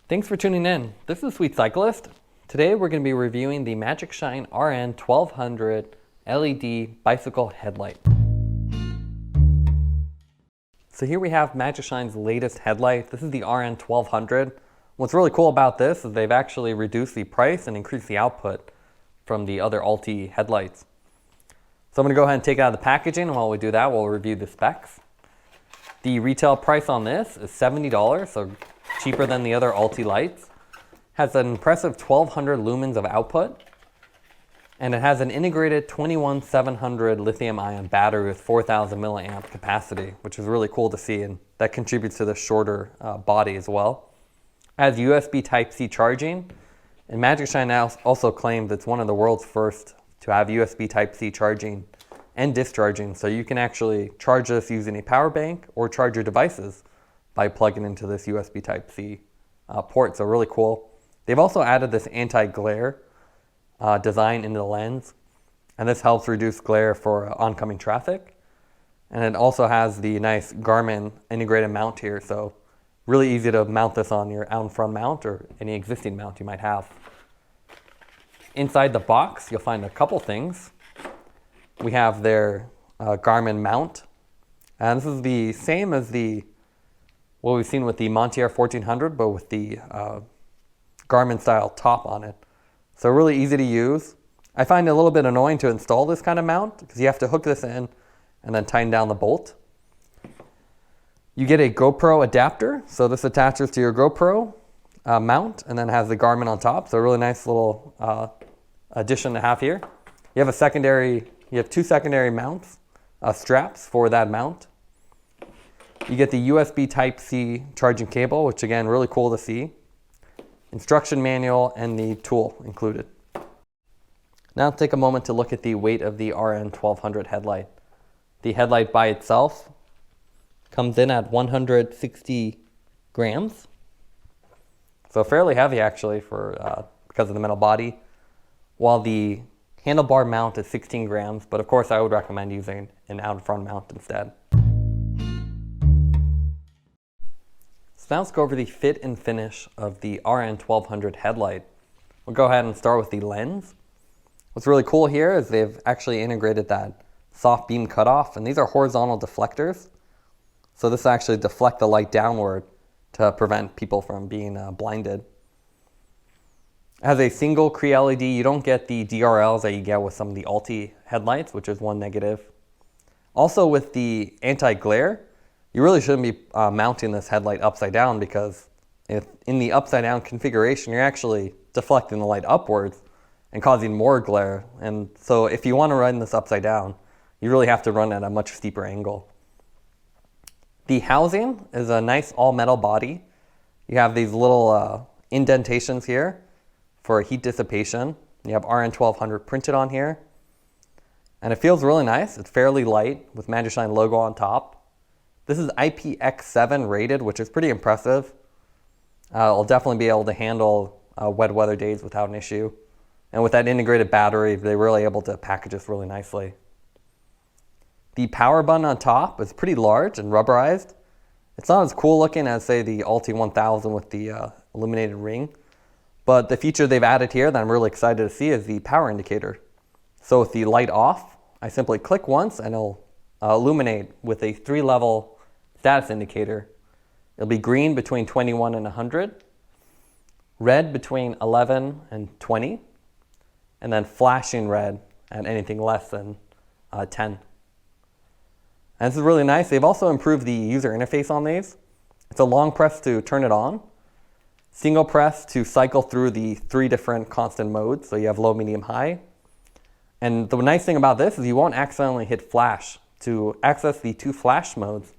Thanks for tuning in. This is Sweet Cyclist. Today we're going to be reviewing the Magicshine RN 1200 LED bicycle headlight. So here we have Magicshine's latest headlight. This is the RN 1200. What's really cool about this is they've actually reduced the price and increased the output from the other Allty headlights. So I'm going to go ahead and take it out of the packaging, and while we do that, we'll review the specs. The retail price on this is $70, so cheaper than the other Allty lights. Has an impressive 1200 lumens of output, and it has an integrated 21700 lithium ion battery with 4000 milliamp capacity, which is really cool to see, and that contributes to the shorter body as well. It has USB Type-C charging, and Magicshine now also claims it's one of the world's first to have USB Type-C charging and discharging, so you can actually charge this using a power bank or charge your devices by plugging into this USB Type-C port, so really cool. They've also added this anti-glare design into the lens, and this helps reduce glare for oncoming traffic. And it also has the nice Garmin integrated mount here, so really easy to mount this on your out in front mount or any existing mount you might have. Inside the box, you'll find a couple things. We have their Garmin mount, and this is the same as what we've seen with the Monteer 1400, but with the Garmin style top on it. So really easy to use. I find it a little bit annoying to install this kind of mount because you have to hook this in and then tighten down the bolt. You get a GoPro adapter, so this attaches to your GoPro mount and then has the Garmin on top. So a really nice little addition to have here. You have two secondary mounts, straps for that mount. You get the USB Type-C charging cable, which again, really cool to see. Instruction manual and the tool included. Now take a moment to look at the weight of the RN 1200 headlight. The headlight by itself comes in at 160 grams. So fairly heavy actually because of the metal body. While the handlebar mount is 16 grams, but of course I would recommend using an out in front mount instead. So now let's go over the fit and finish of the RN 1200 headlight. We'll go ahead and start with the lens. What's really cool here is they've actually integrated that soft beam cutoff, and these are horizontal deflectors. So this will actually deflect the light downward to prevent people from being blinded. It has a single Cree LED. You don't get the DRLs that you get with some of the Allty headlights, which is one negative. Also with the anti-glare, you really shouldn't be mounting this headlight upside down, because if in the upside down configuration, you're actually deflecting the light upwards and causing more glare. And so if you want to run this upside down, you really have to run at a much steeper angle. The housing is a nice all metal body. You have these little indentations here for heat dissipation. You have RN 1200 printed on here. And it feels really nice. It's fairly light with Magicshine logo on top. This is IPX7 rated, which is pretty impressive. It'll definitely be able to handle wet weather days without an issue. And with that integrated battery, they're really able to package this really nicely. The power button on top is pretty large and rubberized. It's not as cool looking as, say, the Allty 1000 with the illuminated ring. But the feature they've added here that I'm really excited to see is the power indicator. So with the light off, I simply click once and it'll illuminate with a 3-level status indicator. It'll be green between 21 and 100, red between 11 and 20, and then flashing red at anything less than 10. And this is really nice. They've also improved the user interface on these. It's a long press to turn it on, single press to cycle through the 3 different constant modes. So you have low, medium, high. And the nice thing about this is you won't accidentally hit flash. To access the 2 flash modes,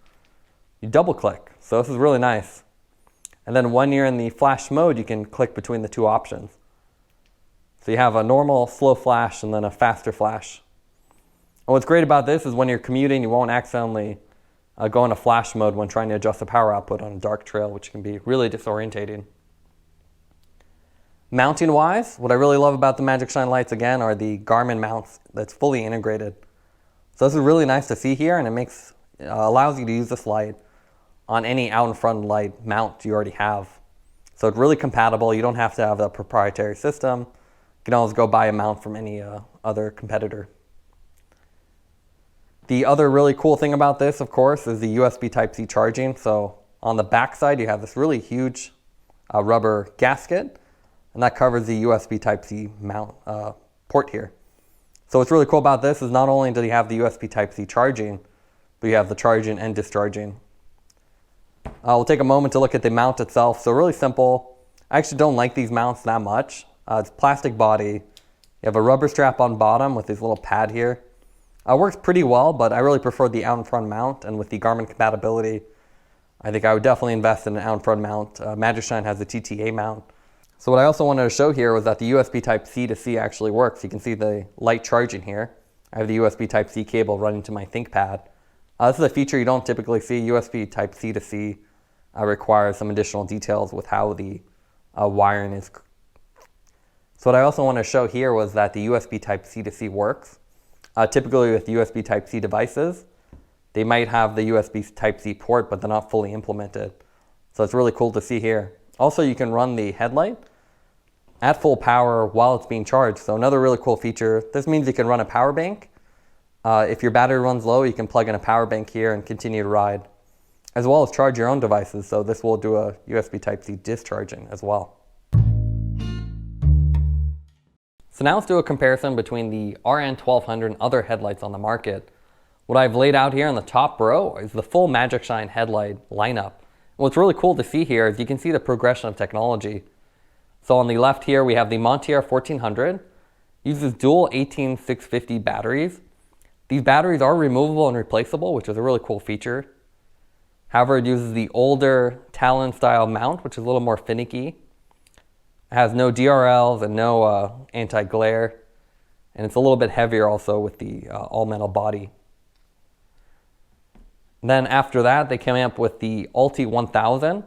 you double click. So this is really nice. And then when you're in the flash mode, you can click between the 2 options. So you have a normal slow flash and then a faster flash. And what's great about this is when you're commuting, you won't accidentally go into flash mode when trying to adjust the power output on a dark trail, which can be really disorientating. Mounting wise, what I really love about the Magicshine lights again are the Garmin mounts that's fully integrated. So this is really nice to see here, and it allows you to use this light on any out in front light mount you already have. So it's really compatible. You don't have to have a proprietary system. You can always go buy a mount from any other competitor. The other really cool thing about this, of course, is the USB Type-C charging. So on the back side, you have this really huge rubber gasket, and that covers the USB Type-C mount port here. So what's really cool about this is not only do you have the USB Type-C charging, but you have the charging and discharging. We'll take a moment to look at the mount itself. So really simple. I actually don't like these mounts that much. It's plastic body. You have a rubber strap on bottom with this little pad here. Works pretty well, but I really prefer the out in front mount, and with the Garmin compatibility, I think I would definitely invest in an out in front mount. Magicshine has the TTA mount. So what I also wanted to show here was that the USB Type-C to C actually works. You can see the light charging here. I have the USB Type-C cable running to my ThinkPad. This is a feature you don't typically see. USB Type-C to C requires some additional details with how the wiring is. So what I also want to show here was that the USB Type-C to C works. Typically with USB Type-C devices, they might have the USB Type-C port, but they're not fully implemented. So it's really cool to see here. Also, you can run the headlight at full power while it's being charged. So another really cool feature, this means you can run a power bank. If your battery runs low, you can plug in a power bank here and continue to ride, as well as charge your own devices. So this will do a USB Type-C discharging as well. So now let's do a comparison between the RN1200 and other headlights on the market. What I've laid out here in the top row is the full Magicshine headlight lineup. What's really cool to see here is you can see the progression of technology. So on the left here, we have the Monteer 1400. Uses dual 18650 batteries. These batteries are removable and replaceable, which is a really cool feature. However, it uses the older Talon style mount, which is a little more finicky. It has no DRLs and no anti-glare. And it's a little bit heavier also with the all-metal body. Then after that, they came up with the Allty 1000.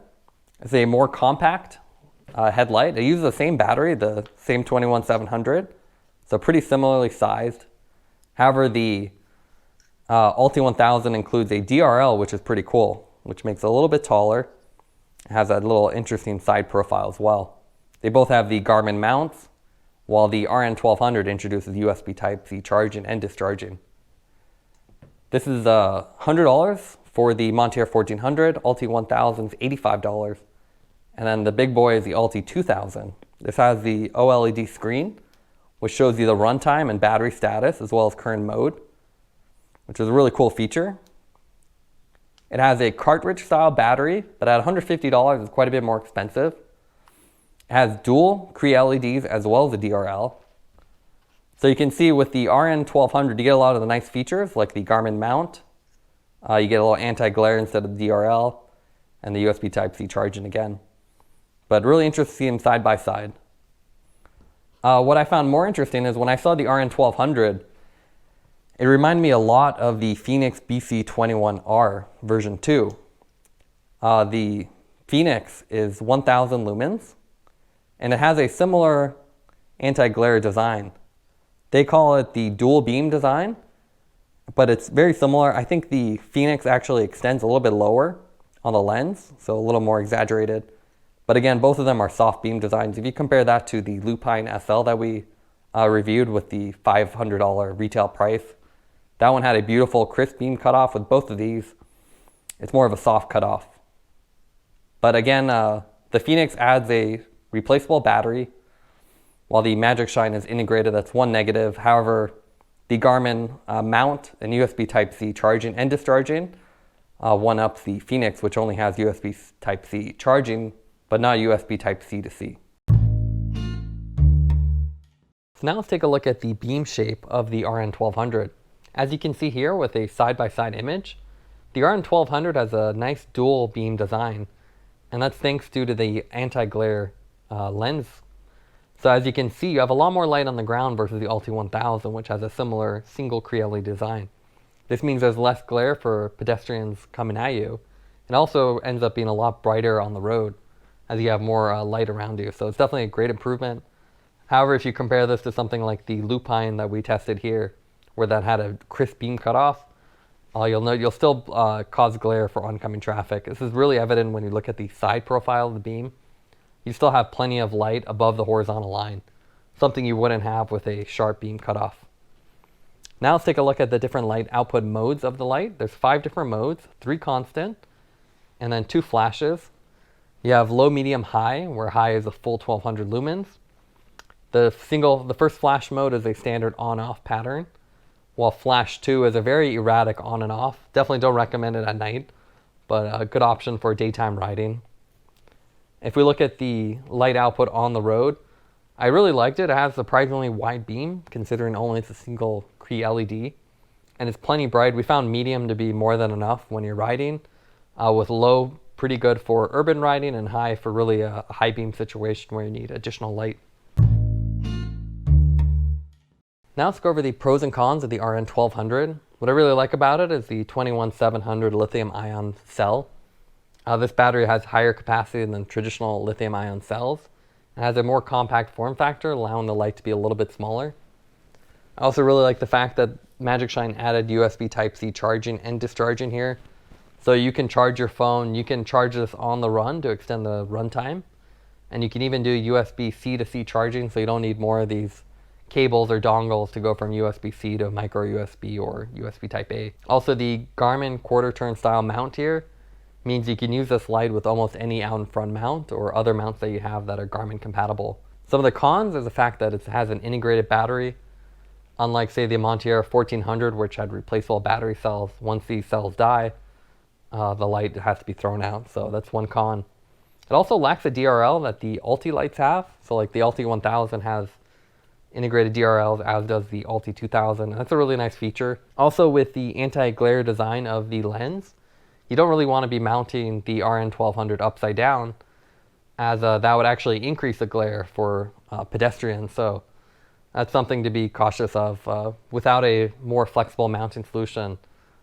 It's a more compact headlight. It uses the same battery, the same 21700, so pretty similarly sized. However, the Allty 1000 includes a DRL, which is pretty cool, which makes it a little bit taller. It has a little interesting side profile as well. They both have the Garmin mounts, while the RN1200 introduces USB Type-C charging and discharging. This is $100 for the Monteer 1400, Allty 1000 is $85. And then the big boy is the Allty 2000. This has the OLED screen, which shows you the runtime and battery status, as well as current mode, which is a really cool feature. It has a cartridge style battery, but at $150 is quite a bit more expensive. It has dual Cree LEDs as well as a DRL. So you can see with the RN1200, you get a lot of the nice features like the Garmin mount. You get a little anti-glare instead of the DRL, and the USB Type-C charging again. But really interesting to see them side by side. What I found more interesting is when I saw the RN1200, it reminded me a lot of the Fenix BC21R version 2. The Fenix is 1000 lumens, and it has a similar anti-glare design. They call it the dual beam design, but it's very similar. I think the Fenix actually extends a little bit lower on the lens, so a little more exaggerated. But again, both of them are soft beam designs. If you compare that to the Lupine SL that we reviewed with the $500 retail price, that one had a beautiful crisp beam cutoff. With both of these, it's more of a soft cutoff. But again, the Fenix adds a replaceable battery, while the Magicshine is integrated. That's one negative. However, the Garmin mount and USB Type-C charging and discharging one-ups the Fenix, which only has USB Type-C charging, but not USB Type-C to C. So now let's take a look at the beam shape of the RN1200. As you can see here with a side-by-side image, the RN1200 has a nice dual beam design, and that's thanks due to the anti-glare lens. So as you can see, you have a lot more light on the ground versus the Allty 1000, which has a similar single Cree LED design. This means there's less glare for pedestrians coming at you. It also ends up being a lot brighter on the road as you have more light around you. So it's definitely a great improvement. However, if you compare this to something like the Lupine that we tested here, where that had a crisp beam cutoff, you'll note you'll still cause glare for oncoming traffic. This is really evident when you look at the side profile of the beam. you still have plenty of light above the horizontal line, something you wouldn't have with a sharp beam cutoff. Now let's take a look at the different light output modes of the light. There's 5 different modes, 3 constant, and then 2 flashes. You have low, medium, high, where high is a full 1200 lumens. The first flash mode is a standard on-off pattern, while flash 2 is a very erratic on and off. Definitely don't recommend it at night, but a good option for daytime riding. If we look at the light output on the road, I really liked it. It has a surprisingly wide beam, considering only it's a single Cree LED, and it's plenty bright. We found medium to be more than enough when you're riding, with low pretty good for urban riding, and high for really a high beam situation where you need additional light. Now let's go over the pros and cons of the RN1200. What I really like about it is the 21700 lithium ion cell. This battery has higher capacity than traditional lithium ion cells. It has a more compact form factor, allowing the light to be a little bit smaller. I also really like the fact that Magicshine added USB Type-C charging and discharging here. So you can charge your phone, you can charge this on the run to extend the run time. And you can even do USB-C to C charging, so you don't need more of these cables or dongles to go from USB-C to micro USB or USB Type-A. Also, the Garmin quarter turn style mount here means you can use this light with almost any out in front mount or other mounts that you have that are Garmin compatible. Some of the cons is the fact that it has an integrated battery, unlike say the Monteer 1400, which had replaceable battery cells. Once these cells die, the light has to be thrown out, so that's one con. It also lacks a DRL that the Allty lights have. So like the Allty 1000 has integrated DRLs, as does the Allty 2000. That's a really nice feature. Also, with the anti-glare design of the lens, you don't really want to be mounting the RN1200 upside down, as that would actually increase the glare for pedestrians. So that's something to be cautious of. Without a more flexible mounting solution,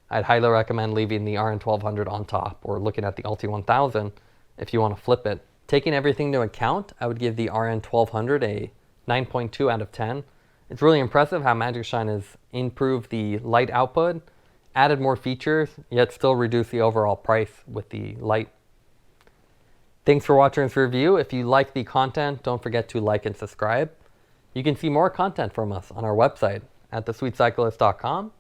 I'd highly recommend leaving the RN1200 on top or looking at the Allty 1000 if you want to flip it. Taking everything into account, I would give the RN1200 a 9.2 out of 10. It's really impressive how Magicshine has improved the light output, added more features, yet still reduced the overall price with the light. Thanks for watching this review. If you like the content, don't forget to like and subscribe. You can see more content from us on our website at thesweetcyclist.com,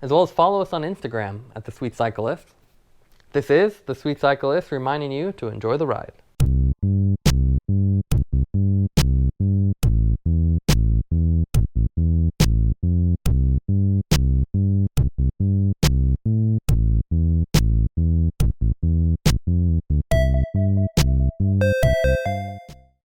as well as follow us on Instagram at thesweetcyclist. This is The Sweet Cyclist, reminding you to enjoy the ride.